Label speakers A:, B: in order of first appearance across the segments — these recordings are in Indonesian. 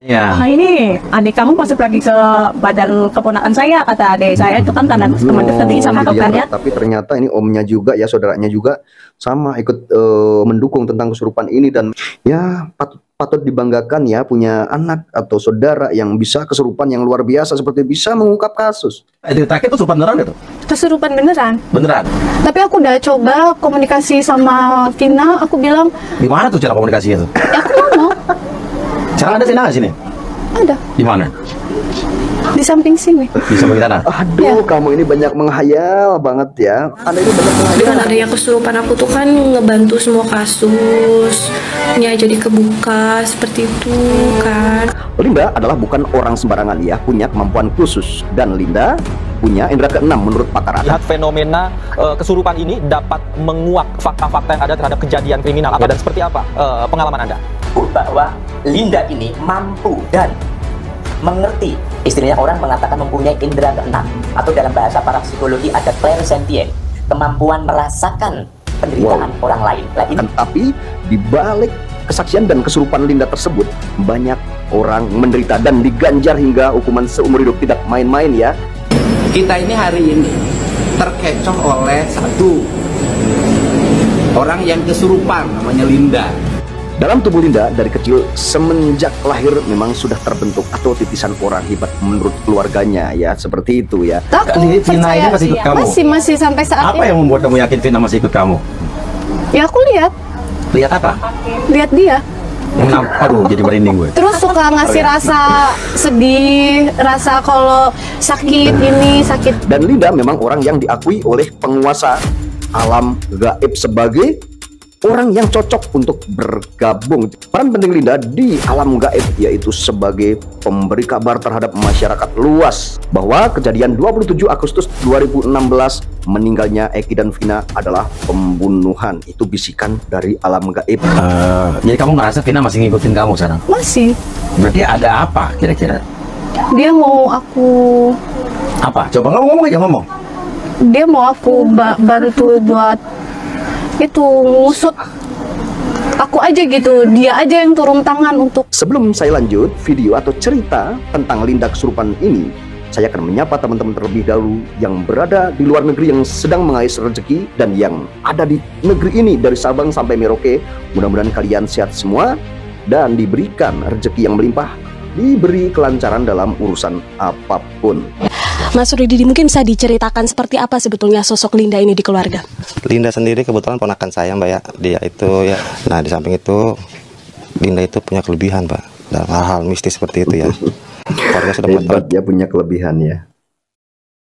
A: Ya.
B: Nah ini adik kamu masuk lagi ke badan keponakan saya, kata adik saya itu kan karena teman dekat sama
C: Gitu
B: dokternya.
C: Tapi ternyata ini omnya juga ya, saudaranya juga sama ikut mendukung tentang kesurupan ini. Dan ya patut dibanggakan ya punya anak atau saudara yang bisa kesurupan yang luar biasa seperti bisa mengungkap kasus.
A: Itu terakhir itu kesurupan beneran itu?
B: Kesurupan beneran.
A: Beneran?
B: Tapi aku udah coba komunikasi sama Vina, aku bilang,
A: Gimana tuh cara komunikasinya tuh?
B: ya aku ngomong.
A: Sekarang ada Vina nggak sini?
B: Ada.
A: Di mana?
B: Di samping sini.
A: Di samping sana?
C: Aduh, kamu ini banyak menghayal banget ya. Anda ini banyak menghayal.
D: Dengan adanya kesurupan aku tuh kan ngebantu semua kasusnya jadi kebuka seperti itu kan.
C: Linda adalah bukan orang sembarangan ya, punya kemampuan khusus. Dan Linda punya indera keenam menurut pakar.
E: Lihat fenomena kesurupan ini dapat menguak fakta-fakta yang ada terhadap kejadian kriminal. Dan seperti apa pengalaman Anda?
F: Bahwa Linda ini mampu dan mengerti, istilahnya orang mengatakan mempunyai indera keenam, atau dalam bahasa para psikologi ada clairsentient, kemampuan merasakan penderitaan orang lain.
C: Tapi di balik kesaksian dan kesurupan Linda tersebut, banyak orang menderita dan diganjar hingga hukuman seumur hidup. Tidak main-main ya.
G: Kita ini hari ini terkecoh oleh satu orang yang kesurupan, namanya Linda.
C: Dalam tubuh Linda dari kecil semenjak lahir memang sudah terbentuk atau titisan orang hebat menurut keluarganya ya, seperti itu ya.
B: Aku
A: Vina ini masih ikut kamu?
B: Masih sampai saat
A: Apa
B: ini.
A: yang membuat kamu yakin Vina masih ikut kamu?
B: Ya aku lihat
A: Lihat apa?
B: dia.
A: Aduh, jadi merinding gue.
B: Terus suka ngasih rasa sedih, rasa kalau sakit ini, sakit.
C: Dan Linda memang orang yang diakui oleh penguasa alam gaib sebagai orang yang cocok untuk bergabung. Peran penting Linda di alam gaib yaitu sebagai pemberi kabar terhadap masyarakat luas bahwa kejadian 27 Agustus 2016 meninggalnya Eki dan Vina adalah pembunuhan. Itu bisikan dari alam gaib.
A: Jadi kamu ngerasa Vina masih ngikutin kamu sekarang?
B: Masih.
A: Berarti ada apa kira-kira?
B: Dia mau aku
A: Apa? Coba ngomong aja, ngomong.
B: Dia mau aku bantu buat itu ngusut aku aja gitu, dia aja yang turun tangan untuk.
C: Sebelum saya lanjut video atau cerita tentang Linda kesurupan ini, saya akan menyapa teman-teman terlebih dahulu yang berada di luar negeri yang sedang mengais rezeki dan yang ada di negeri ini dari Sabang sampai Merauke. Mudah-mudahan kalian sehat semua dan diberikan rezeki yang melimpah, diberi kelancaran dalam urusan apapun.
H: Mas Rudi, mungkin bisa diceritakan seperti apa sebetulnya sosok Linda ini di keluarga?
I: Linda sendiri kebetulan ponakan saya, Mbak ya. Dia itu ya. Nah, di samping itu Linda itu punya kelebihan, Pak. Dalam hal-hal mistis seperti itu ya. Keluarga sudah
C: hebat ya, punya kelebihan ya.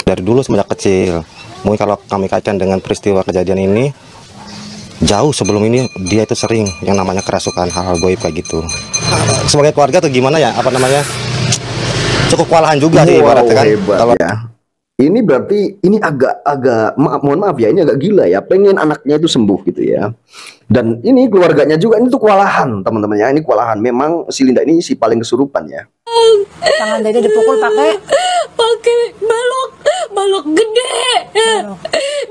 I: Dari dulu semenjak kecil. Mungkin kalau kami kaitkan dengan peristiwa kejadian ini, jauh sebelum ini dia itu sering yang namanya kerasukan, hal-hal goib kayak gitu. Sebagai keluarga tuh gimana ya? Apa namanya? Cukup kewalahan juga sih ibaratnya kan.
C: Hebat
I: kalau
C: ya. Ini berarti ini agak mohon maaf ya, ini agak gila ya, pengen anaknya itu sembuh gitu ya. Dan ini keluarganya juga ini tuh kewalahan teman-teman ya, ini kewalahan. Memang si Linda ini si paling kesurupan ya.
B: Tangan Dede dipukul pakai
D: balok gede.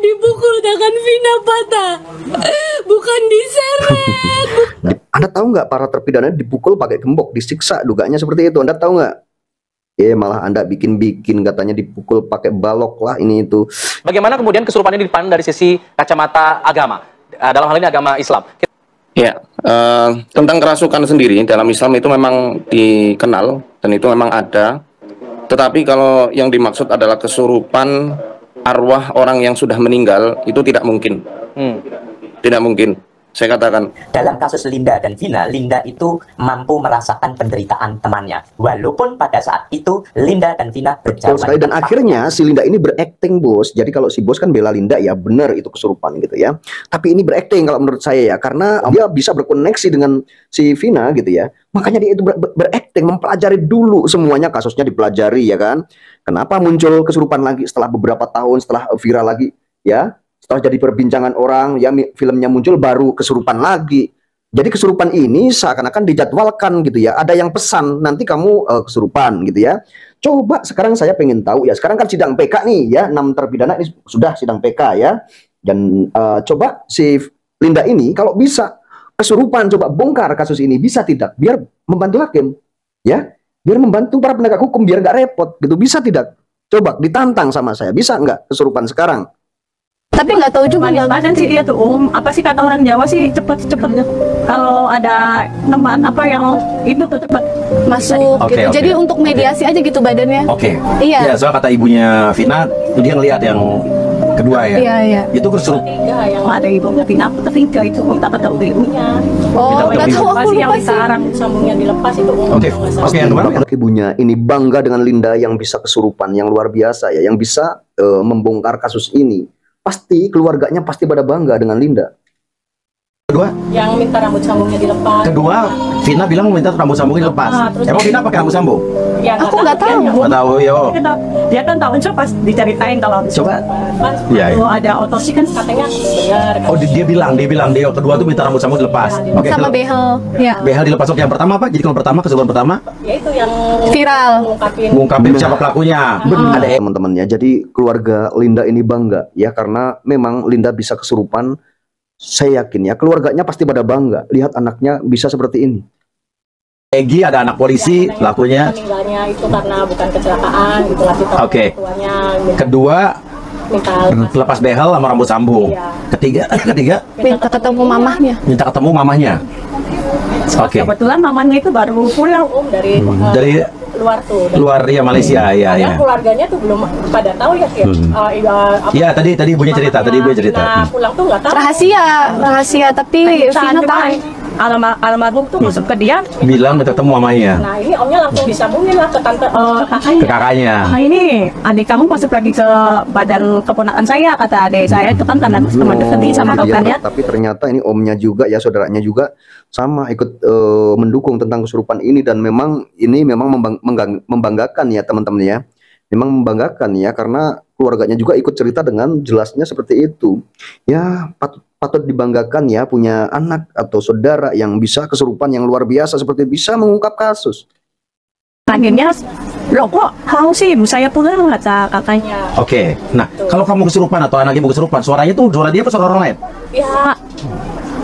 D: Dipukul tangan Vina patah. Bukan diseret.
C: Anda tahu nggak para terpidana dipukul pakai gembok, disiksa, dugaannya seperti itu. Anda tahu nggak? Malah Anda bikin katanya dipukul pakai balok lah ini itu.
E: Bagaimana kemudian kesurupan ini dipandang dari sisi kacamata agama? Dalam hal ini agama Islam.
G: Ya, tentang kerasukan sendiri dalam Islam itu memang dikenal dan itu memang ada. Tetapi kalau yang dimaksud adalah kesurupan arwah orang yang sudah meninggal, itu tidak mungkin. Tidak mungkin. Saya katakan,
F: dalam kasus Linda dan Vina, Linda itu mampu merasakan penderitaan temannya, walaupun pada saat itu Linda dan Vina berjalan.
C: Dan akhirnya si Linda ini berakting, bos. Jadi kalau si bos kan bela Linda, ya benar itu kesurupan gitu ya. Tapi ini berakting kalau menurut saya ya, karena dia bisa berkoneksi dengan si Vina gitu ya. Makanya dia itu berakting, mempelajari dulu semuanya, kasusnya dipelajari ya kan. Kenapa muncul kesurupan lagi setelah beberapa tahun, setelah viral lagi ya. Setelah jadi perbincangan orang, ya filmnya muncul baru kesurupan lagi. Jadi kesurupan ini seakan-akan dijadwalkan gitu ya. Ada yang pesan, nanti kamu kesurupan gitu ya. Coba sekarang saya pengen tahu ya. Sekarang kan sidang PK nih ya. 6 terpidana ini sudah sidang PK ya. Dan coba si Linda ini kalau bisa kesurupan, coba bongkar kasus ini. Bisa tidak? Biar membantu hakim. ya, biar membantu para penegak hukum biar nggak repot gitu. Bisa tidak? Coba ditantang sama saya, bisa nggak kesurupan sekarang?
B: Tapi nggak tahu juga
J: Manis badan sih dia tuh apa sih kata orang Jawa sih, cepet kalau ada teman apa yang itu tuh cepet
B: masuk
A: Oke,
B: gitu.
A: oke.
B: Jadi untuk mediasi aja gitu badannya.
A: Oke.
B: Iya.
A: Ya, soal kata ibunya Vina, dia ngelihat yang kedua ya.
B: Iya, iya.
A: Itu kesurupan.
J: tiga yang ada ibunya Vina, aku ketiga itu minta ketemu ibunya.
B: Oh, nggak tahu aku
J: Pasti yang
B: lupa sih.
J: dilarang sambungnya dilepas itu.
A: Oke. Oke, yang kemarin.
C: Anak ibunya ini bangga dengan Linda yang bisa kesurupan, yang luar biasa ya, yang bisa membongkar kasus ini. Pasti keluarganya pasti pada bangga dengan Linda.
A: Kedua,
J: Yang minta rambut sambungnya dilepas.
A: kedua, Vina bilang minta rambut sambungnya lepas.
J: terus
A: Emang Vina pakai rambut sambung?
J: Ya,
B: Aku nggak tahu.
A: Nggak tahu, yo.
J: Dia kan tahu pas diceritain kalau
A: Coba.
J: pas
A: Iya, iya.
J: kalau ada otopsi kan katanya benar.
A: Oh, dia bilang dia kedua tuh minta rambut sambung dilepas. Oke.
B: Sama behel. Ya.
A: BH dilepas. Oke, yang pertama apa? Jadi kalau pertama, kesurupan pertama,
J: Ya itu yang
B: Viral.
J: ngungkapin.
A: ngungkapin siapa pelakunya.
C: Ada teman-temannya. Jadi keluarga Linda ini bangga ya karena memang Linda bisa kesurupan. Saya yakin ya keluarganya pasti pada bangga lihat anaknya bisa seperti ini.
A: Egi ada anak polisi, pelakunya.
J: Meninggalnya itu karena bukan kecelakaan gitu lah kita.
A: Oke.
J: Tuanya
A: Kedua,
J: minta
A: lepas behel sama rambut sambung.
J: Iya.
A: Ketiga,
B: Minta ketemu mamahnya.
A: minta ketemu mamahnya. Oke.
J: Kebetulan mamanya itu baru pulang dari
A: Dari
J: luar tuh.
A: luar ya Malaysia, ya
J: Padahal
A: ya.
J: keluarganya tuh belum pada tahu ya Kir.
A: Iya, tadi ibunya cerita,
J: Nah, pulang tuh nggak tahu.
B: Rahasia tapi Vina tahu.
J: Almarhum tuh masuk ke dia.
A: Bilang minta ketemu mamanya.
J: Nah ini omnya langsung disambungin lah ke tante kakaknya.
A: Ke kakaknya.
J: Nah ini adik kamu masuk lagi ke badan keponakan saya, kata adik saya itu kan teman dekat sama
C: Iya,
J: kakaknya.
C: tapi ternyata ini omnya juga ya saudaranya juga sama ikut mendukung tentang kesurupan ini dan memang ini memang membanggakan ya teman-teman ya. Memang membanggakan ya karena keluarganya juga ikut cerita dengan jelasnya seperti itu. Ya patut dibanggakan ya punya anak atau saudara yang bisa kesurupan yang luar biasa seperti bisa mengungkap kasus.
J: Akhirnya, loh kok tahu sih ibu saya pulang, kata kakaknya.
A: Oke. Nah, kalau kamu kesurupan atau anak ibu kesurupan, suaranya tuh suara dia apa suara orang lain?
J: Ya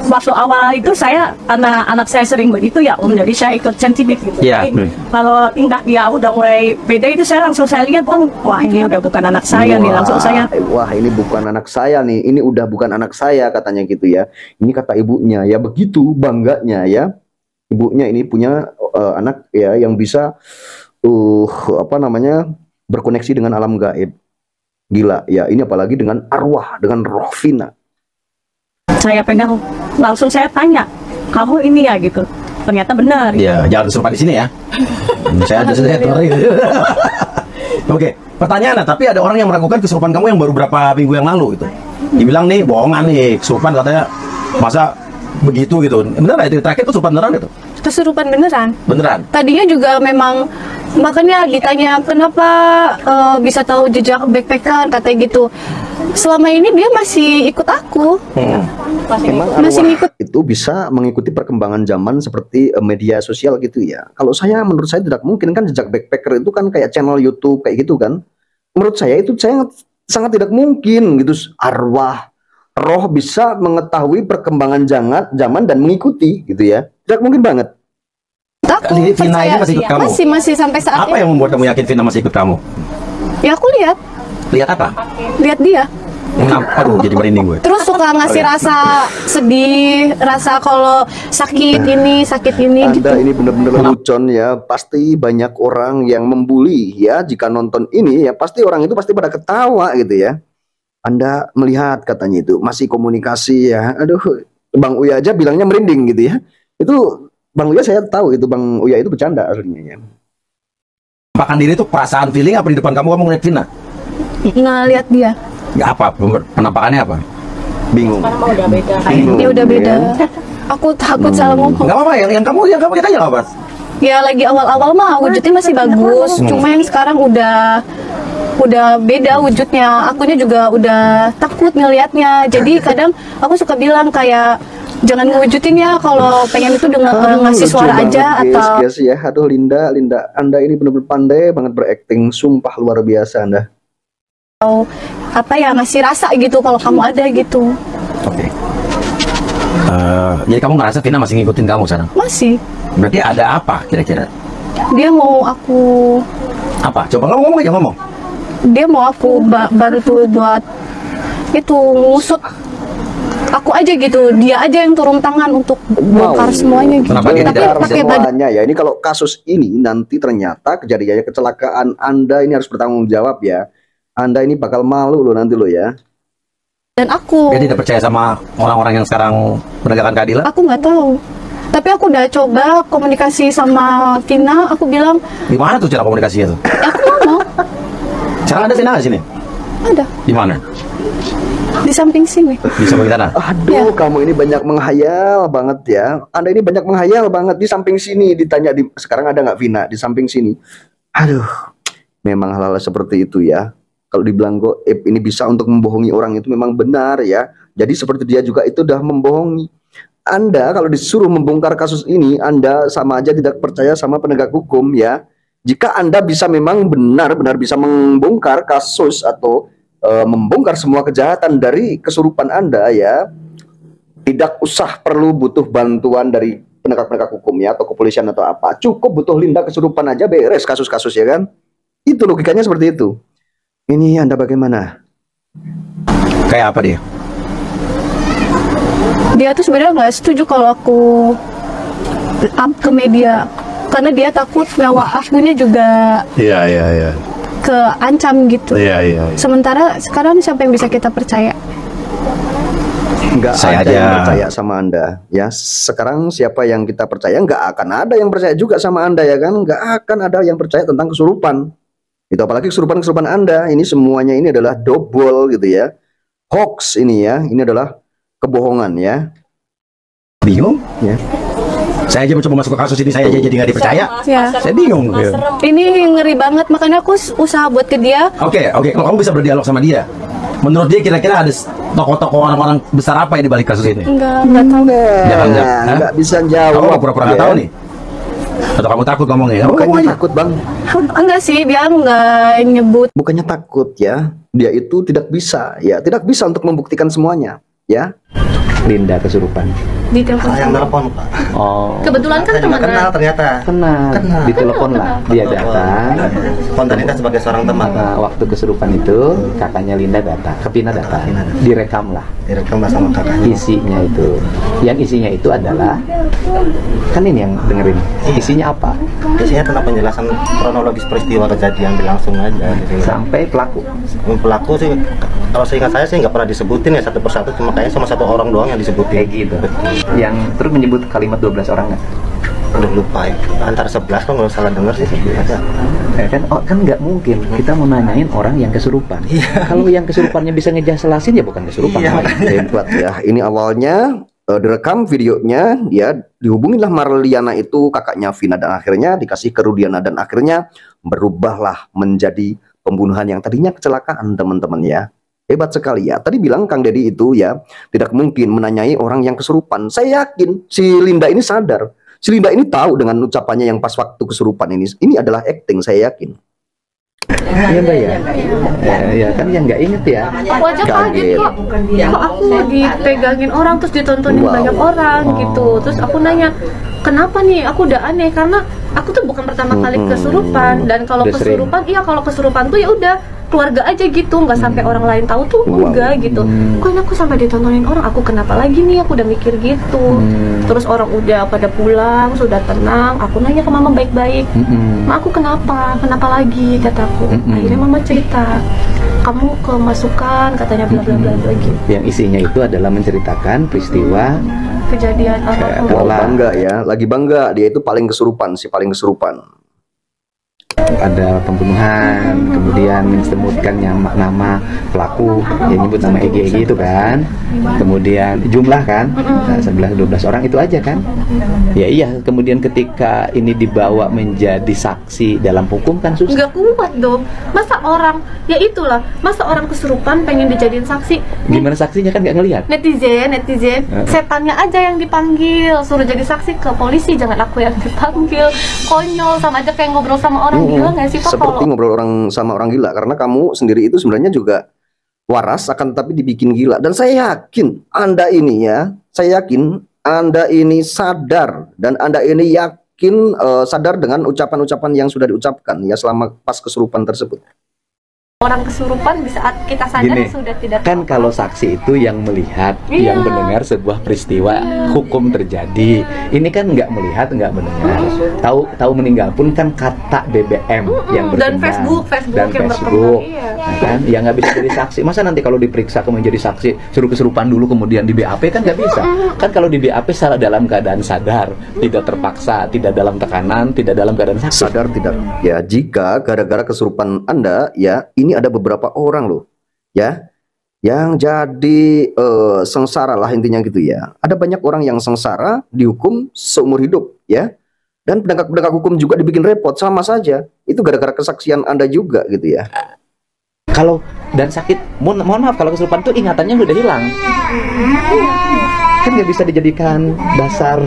J: waktu awal itu saya anak saya sering begitu ya Om, jadi saya ikut sensitif gitu.
A: Iya.
J: Jadi, kalau tingkah dia udah mulai beda itu saya langsung saya lihat Om, wah ini udah bukan anak saya nih, langsung saya.
C: Wah ini bukan anak saya nih, ini udah bukan anak saya katanya gitu ya. Ini kata ibunya ya begitu bangganya ya. Ibunya ini punya anak ya yang bisa berkoneksi dengan alam gaib. Gila ya, ini apalagi dengan arwah, dengan roh Vina.
J: Saya pegang, langsung saya tanya, kamu ini ya gitu. Ternyata benar.
A: Iya, jangan kesurupan di sini ya. Saya ada Oke, pertanyaannya, tapi ada orang yang meragukan kesurupan kamu yang baru berapa minggu yang lalu itu. Dibilang nih bohongan nih, kesurupan katanya masa begitu gitu. Beneran itu terakhir kesurupan beneran itu?
B: Kesurupan beneran.
A: Beneran.
B: Tadinya juga memang makanya ditanya kenapa bisa tahu jejak backpacker katanya gitu. Selama ini dia masih ikut aku.
C: Memang
B: Masih
C: arwah
B: ngikut.
C: itu bisa mengikuti perkembangan zaman seperti media sosial gitu ya. Kalau saya, menurut saya tidak mungkin kan jejak backpacker itu kan kayak channel YouTube kayak gitu kan. Menurut saya itu sangat tidak mungkin gitu. Arwah, roh bisa mengetahui perkembangan zaman dan mengikuti gitu ya. Tidak mungkin banget.
B: Aku
A: Vina ini
B: percaya
A: masih ikut kamu?
B: masih sampai saat
A: Apa
B: ini.
A: yang membuat kamu yakin Vina masih ikut kamu?
B: Ya aku lihat
A: Lihat apa?
B: dia.
A: Aduh, jadi merinding gue.
B: Terus suka ngasih rasa sedih, rasa kalau sakit ini gitu.
C: Anda ini benar-benar lelucon ya. Pasti banyak orang yang membuli ya. Jika nonton ini ya pasti orang itu pasti pada ketawa gitu ya. Anda melihat katanya itu masih komunikasi ya. Aduh, Bang Uya aja bilangnya merinding gitu ya. Itu Bang Uya saya tahu itu Bang Uya itu bercanda aslinya ya.
A: Makan diri itu perasaan feeling apa di depan kamu ngeliat Vina?
B: Ngeliat dia.
A: Ya apa? Penampakannya apa?
C: Bingung.
J: Karena mau udah beda.
B: Dia udah beda. Aku takut salah ngomong.
A: Enggak apa-apa, yang kamu tanya apa?
B: Ya lagi awal-awal mah wujudnya masih bagus, cuma yang sekarang udah beda wujudnya. Akunya juga udah takut ngelihatnya. Jadi kadang aku suka bilang kayak jangan ngewujudin ya kalau pengen itu dengan ngasih suara
C: Lucu
B: aja
C: banget,
B: atau
C: guys, ya. Aduh Linda, Anda ini benar-benar pandai banget berakting, sumpah luar biasa Anda.
B: apa ya ngasih rasa gitu kalau kamu ada gitu.
A: Oke. Jadi kamu ngerasa Vina masih ngikutin kamu sekarang?
B: Masih.
A: Berarti ada apa kira-kira?
B: Dia mau aku
A: Apa? Coba ngomong aja ngomong.
B: dia mau aku bantu buat itu ngusut aku aja gitu, dia aja yang turun tangan untuk bongkar semuanya gitu.
A: Kenapa dia
B: Tapi
A: tidak
B: pakai
C: Semuanya ya, ini kalau kasus ini nanti ternyata kejadiannya kecelakaan, Anda ini harus bertanggung jawab ya. Anda ini bakal malu loh nanti loh ya.
B: dan aku
A: Dia tidak percaya sama orang-orang yang sekarang menegakkan keadilan.
B: aku nggak tahu. Tapi aku udah coba komunikasi sama Tina, aku bilang,
A: Gimana tuh cara komunikasinya tuh?
B: ya aku ngomong,
A: Sekarang ada Vina sini?
B: ada
A: Di mana?
B: di samping sini.
A: Di samping sana.
C: Aduh, kamu ini banyak menghayal banget ya. Anda ini banyak menghayal banget. Di samping sini ditanya sekarang ada nggak Vina di samping sini. Aduh, memang hal-hal seperti itu ya. Kalau dibilang goib ini bisa untuk membohongi orang itu memang benar ya. Jadi seperti dia juga itu udah membohongi. Anda kalau disuruh membongkar kasus ini, Anda sama aja tidak percaya sama penegak hukum ya. Jika Anda bisa memang benar-benar bisa membongkar kasus atau membongkar semua kejahatan dari kesurupan Anda ya, tidak usah perlu butuh bantuan dari penegak-penegak hukum ya atau kepolisian atau apa. Cukup butuh Linda kesurupan aja beres kasus-kasus ya kan. Itu logikanya seperti itu. Ini Anda bagaimana?
A: Kayak apa dia?
B: Dia tuh sebenarnya nggak setuju kalau aku up ke media, karena dia takut bahwa akunya juga
A: Iya.
B: keancam gitu.
A: Iya.
B: Sementara sekarang siapa yang bisa kita percaya?
C: Nggak
A: Saya
C: ada yang
A: aja.
C: percaya sama Anda ya. Sekarang siapa yang kita percaya? Nggak akan ada yang percaya juga sama Anda ya kan. Nggak akan ada yang percaya tentang kesurupan itu, apalagi kesurupan Anda. Ini semuanya ini adalah double gitu ya, hoax ini ya. Ini adalah kebohongan ya.
A: Bingung?
C: Ya.
A: Saya aja mencoba masuk ke kasus ini, saya aja jadi nggak dipercaya.
B: Ya.
A: Saya bingung. Ya.
B: Ini ngeri banget, makanya aku usaha buat ke dia.
A: Oke. Kalau kamu bisa berdialog sama dia, menurut dia kira-kira ada tokoh-tokoh orang-orang besar apa yang di balik kasus ini?
B: Nggak tahu.
A: Jangan.
C: Nggak bisa jawab.
A: Kamu pura-pura nggak
C: ya.
A: tahu nih? Atau kamu takut ngomongnya? Kamu
C: Bukannya
A: ngomong aja.
C: takut bang,
B: Enggak sih, dia nggak nyebut.
C: bukannya takut ya. Dia itu tidak bisa ya, tidak bisa untuk membuktikan semuanya ya.
K: Linda kesurupan.
B: Di telepon.
L: Yang telepon Pak.
K: Oh.
B: Kebetulan kan
L: Saya juga
B: temenan.
L: kenal ternyata.
K: Kenal. Ditelepon lah. Dia datang.
L: Spontanitas sebagai seorang teman.
K: Nah, waktu kesurupan itu kakaknya Linda datang, Kevina datang. Direkam lah.
L: Direkam lah sama kakaknya.
K: Isinya itu. Yang isinya itu adalah, kan ini yang dengerin. Isinya apa?
L: Isinya tentang penjelasan kronologis peristiwa kejadian langsung aja. Gitu.
K: Sampai pelaku.
L: Pelaku sih, kalau seingat saya sih nggak pernah disebutin ya satu persatu, cuma kayaknya sama satu orang doang yang disebutin.
K: Kayak gitu. Yang terus menyebut kalimat 12 orang nggak?
L: Udah lupa ya. Antara 11 kan kalau salah dengar sih 11 ya.
K: Kan kan nggak mungkin kita mau nanyain orang yang kesurupan. Kalau yang kesurupannya bisa ngejelasin ya bukan kesurupan.
C: Hebat ya. Ini awalnya direkam videonya, ya dihubungilah Marliana itu kakaknya Vina, dan akhirnya dikasih ke Rudiana, dan akhirnya berubahlah menjadi pembunuhan yang tadinya kecelakaan teman-teman ya. Hebat sekali ya. Tadi bilang Kang Deddy itu ya tidak mungkin menanyai orang yang kesurupan. Saya yakin si Linda ini sadar. Si Linda ini tahu dengan ucapannya yang pas waktu kesurupan ini. Ini adalah acting, saya yakin.
K: Iya Mbak ya. Ya kan yang nggak inget ya.
D: Aku aja kaget kok. Kok aku dipegangin orang terus ditontonin banyak orang gitu. Terus aku nanya, kenapa nih? Aku udah aneh karena aku tuh bukan pertama kali kesurupan, dan kalau
K: Udah sering.
D: kesurupan, iya kalau kesurupan tuh ya udah keluarga aja gitu, nggak sampai orang lain tahu tuh enggak gitu. Kok ini aku sampai ditontonin orang, aku kenapa lagi nih? Aku udah mikir gitu. Terus orang udah pada pulang, sudah tenang. Aku nanya ke mama baik-baik, Ma aku kenapa? Kenapa lagi? Kataku. Akhirnya mama cerita, kamu kemasukan katanya bla bla bla bla gitu.
K: Yang isinya itu adalah menceritakan peristiwa
D: Kejadian
C: Wow, bangga ya, lagi bangga. Dia itu paling kesurupan, si paling kesurupan.
K: ada pembunuhan, kemudian disebutkan nama pelaku, yang nyebut nama Egi itu kan, kemudian jumlah kan, 11-12 orang itu aja kan, ya iya, kemudian ketika ini dibawa menjadi saksi dalam hukum kan susah.
D: Nggak kuat dong, masa orang, ya itulah, masa orang kesurupan pengen dijadiin saksi.
K: Gimana saksinya kan nggak ngelihat.
D: Netizen, setannya aja yang dipanggil, suruh jadi saksi ke polisi, jangan aku yang dipanggil. Konyol, sama aja kayak ngobrol sama orang gila nggak sih Pak?
C: Seperti ngobrol sama orang gila, karena kamu sendiri itu sebenarnya juga waras, akan tapi dibikin gila. Dan saya yakin Anda ini ya, saya yakin Anda ini sadar dan Anda ini yakin sadar dengan ucapan-ucapan yang sudah diucapkan ya selama pas kesurupan tersebut?
D: Orang kesurupan di saat kita sadar
K: Gini,
D: sudah tidak
K: kan kalau saksi itu yang melihat,
D: Iya.
K: yang mendengar sebuah peristiwa hukum terjadi. Ini kan nggak melihat, nggak mendengar. Tahu meninggal pun kan kata BBM yang
D: dan
K: berkembang.
D: Facebook
K: Dan
D: yang
K: Facebook.
D: berkembang, iya.
K: Nah, kan yang nggak bisa jadi saksi. Masa nanti kalau diperiksa kemudian jadi saksi suruh kesurupan dulu kemudian di BAP kan nggak bisa. Kan kalau di BAP salah dalam keadaan sadar, tidak terpaksa, tidak dalam tekanan, tidak dalam keadaan sakit.
C: Sadar tidak? Ya, jika gara-gara kesurupan Anda ya, ini ada beberapa orang loh ya yang jadi sengsara lah intinya gitu ya. Ada banyak orang yang sengsara dihukum seumur hidup ya. Dan penegak hukum juga dibikin repot, sama saja. Itu gara-gara kesaksian Anda juga gitu ya.
K: Kalau dan sakit, mohon maaf kalau kesurupan itu ingatannya udah hilang. Kan nggak bisa dijadikan dasar.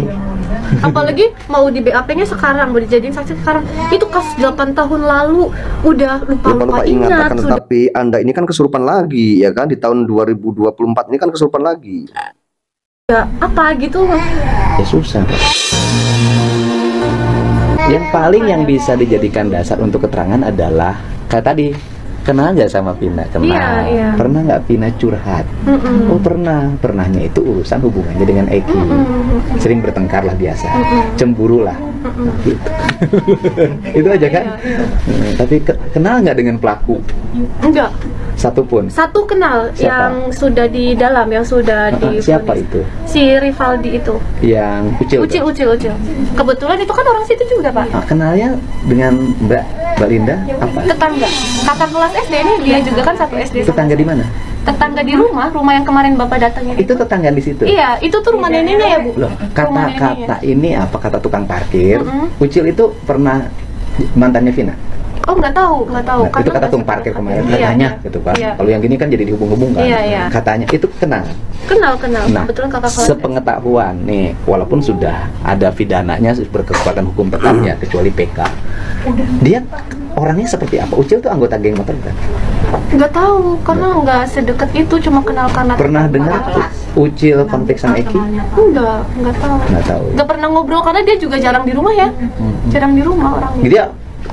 D: Apalagi mau di BAP-nya sekarang, mau dijadiin saksi sekarang. Itu kasus 8 tahun lalu udah lupa
C: Ingat
D: ingat.
C: akan
D: Sudah.
C: tetapi Anda ini kan kesurupan lagi ya kan, di tahun 2024 ini kan kesurupan lagi.
D: Apa gitu?
K: Ya susah. Yang paling yang bisa dijadikan dasar untuk keterangan adalah kayak tadi, kenal nggak sama Vina? Kenal.
D: Iya, iya.
K: Pernah nggak Vina curhat? Oh pernah. Pernahnya itu urusan hubungannya dengan Eki. Sering bertengkar lah biasa. Cemburu lah. Gitu. Itu aja kan. Tapi kenal nggak dengan pelaku?
D: Enggak.
K: Satu pun.
D: Satu kenal.
K: Siapa?
D: Yang sudah di dalam, yang sudah di
K: Siapa itu?
D: si Rivaldi itu.
K: Yang Ucil.
D: Ucil. Kebetulan itu kan orang situ juga, Pak.
K: Kenalnya dengan Mbak Linda apa?
D: Tetangga. Kakak kelas SD ini dia juga kan satu SD.
K: Tetangga di mana?
D: Tetangga di rumah yang kemarin Bapak datangin
K: Itu tetangga di situ.
D: Iya, itu tuh rumah neneknya ya, Bu.
K: Loh, kata-kata ini apa kata tukang parkir? Ucil itu pernah mantannya Vina?
D: Oh, nggak tahu.
K: Nah, itu kata tukang parkir kemarin
D: Iya.
K: katanya gitu kan.
D: Iya.
K: Kalau yang gini kan jadi dihubung-hubungkan.
D: Iya.
K: Katanya itu kenal.
D: Kenal.
K: Nah,
D: Kebetulan kakak kelas.
K: sepengetahuan nih, walaupun sudah ada pidananya berkekuatan hukum tetapnya kecuali PK. Dia orangnya seperti apa? Ucil tuh anggota geng motor kan?
D: Nggak tahu, karena nggak sedekat itu, cuma kenal karena
K: Pernah dengar Ucil konflik sama Eki?
D: Nggak tahu.
K: Nggak tahu.
D: Nggak pernah ngobrol karena dia juga jarang di rumah ya. Jarang di rumah orangnya.
K: Dia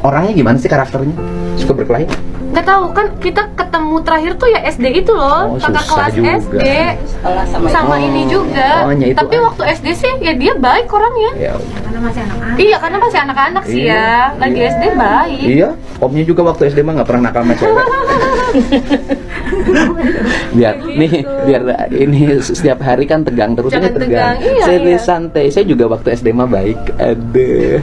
K: orangnya gimana sih karakternya? Suka berkelahi?
D: Nggak tahu, kan kita ketemu terakhir tuh ya SD itu loh.
K: Oh,
D: Kakak
K: susah
D: kelas
K: juga.
D: SD sama ini juga.
K: Oh, hanya itu
D: Tapi waktu SD sih ya dia baik orangnya.
K: Ya.
D: Iya, karena masih anak-anak sih ya. Lagi SD baik.
K: Iya, omnya juga waktu SD mah nggak pernah nakal sama cewek. biar ini setiap hari kan tegang terus.
D: Jangan
K: ini tegang.
D: tegang,
K: Saya
D: iya.
K: santai. Saya juga waktu SD mah baik. Aduh.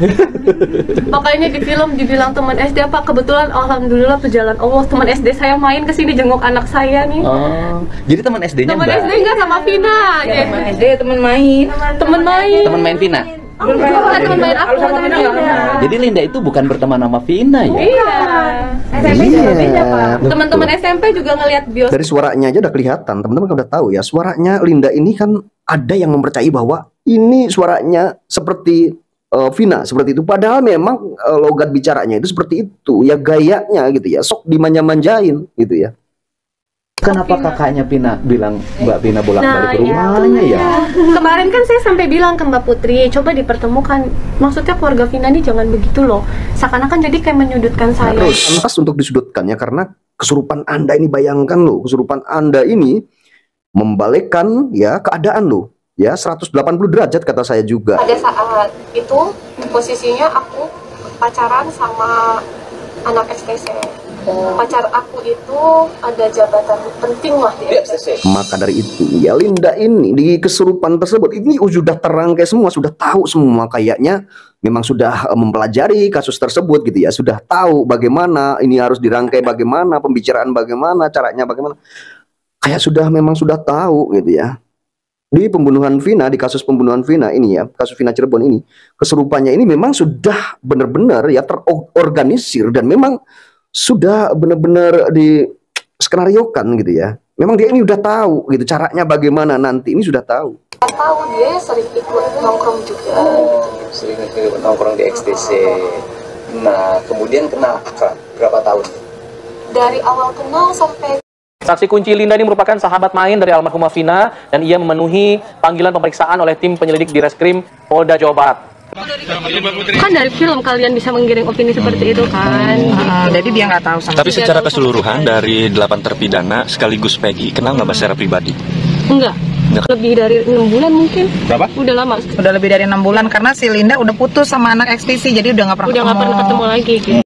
D: Makanya di film dibilang teman SD apa, kebetulan alhamdulillah berjalan Allah, teman SD saya main ke sini jenguk anak saya nih.
K: Oh, jadi teman SD-nya
D: Teman SD enggak sama Vina. Ya, teman SD teman main.
K: Teman main Vina.
D: Bukan teman main aku sama Vina.
K: Jadi Linda itu bukan berteman sama Vina ya?
D: Iya. SMP juga beda, Pak.
C: betul.
D: Teman-teman SMP juga ngelihat bios.
C: Dari suaranya aja udah kelihatan, teman-teman udah tahu ya, suaranya Linda ini kan ada yang mempercayai bahwa ini suaranya seperti Vina seperti itu, padahal memang logat bicaranya itu seperti itu ya, gayanya gitu ya, sok dimanja-manjain gitu ya.
K: Kenapa kakaknya Vina bilang Mbak Vina bolak-balik ke
D: iya.
K: rumahnya ya?
D: Kemarin kan saya sampai bilang ke Mbak Putri, coba dipertemukan. Maksudnya keluarga Vina ini jangan begitu loh. Seakan-akan jadi kayak menyudutkan saya.
C: Harus pantas untuk disudutkan ya, karena kesurupan Anda ini, bayangkan loh, kesurupan Anda ini membalikkan ya keadaan loh. Ya 180 derajat kata saya juga.
D: Pada saat itu posisinya aku pacaran sama anak STC. Pacar aku itu ada jabatan penting lah di STC.
C: Maka dari itu ya Linda ini di kesurupan tersebut ini sudah terangkai semua, sudah tahu semua, kayaknya memang sudah mempelajari kasus tersebut gitu ya, sudah tahu bagaimana ini harus dirangkai, bagaimana pembicaraan, bagaimana caranya, bagaimana, kayak memang sudah tahu gitu ya. Di pembunuhan Vina, di kasus pembunuhan Vina ini ya, kasus Vina Cirebon ini, kesurupannya ini memang sudah benar-benar ya terorganisir dan memang sudah benar-benar di skenariokan gitu ya. Memang dia ini udah tahu gitu caranya bagaimana nanti, ini sudah tahu.
D: Tahu dia sering ikut nongkrong juga.
M: Sering ikut nongkrong di XTC. Nah, kemudian kenal berapa tahun?
D: Dari awal kenal sampai
E: Saksi kunci Linda ini merupakan sahabat main dari almarhumah Vina dan ia memenuhi panggilan pemeriksaan oleh tim penyelidik di Reskrim Polda Jawa Barat.
D: Kan dari film kalian bisa menggiring opini seperti itu kan.
N: Jadi dia nggak tahu sama.
O: Tapi secara keseluruhan dari 8 terpidana sekaligus Peggy, kenal nggak Mbak secara pribadi?
D: Enggak. Lebih dari 6 bulan mungkin.
O: Berapa?
D: Udah lama.
N: Udah lebih dari 6 bulan karena si Linda udah putus sama anak ekstisi, jadi udah nggak pernah ketemu.
D: Ketemu lagi gitu.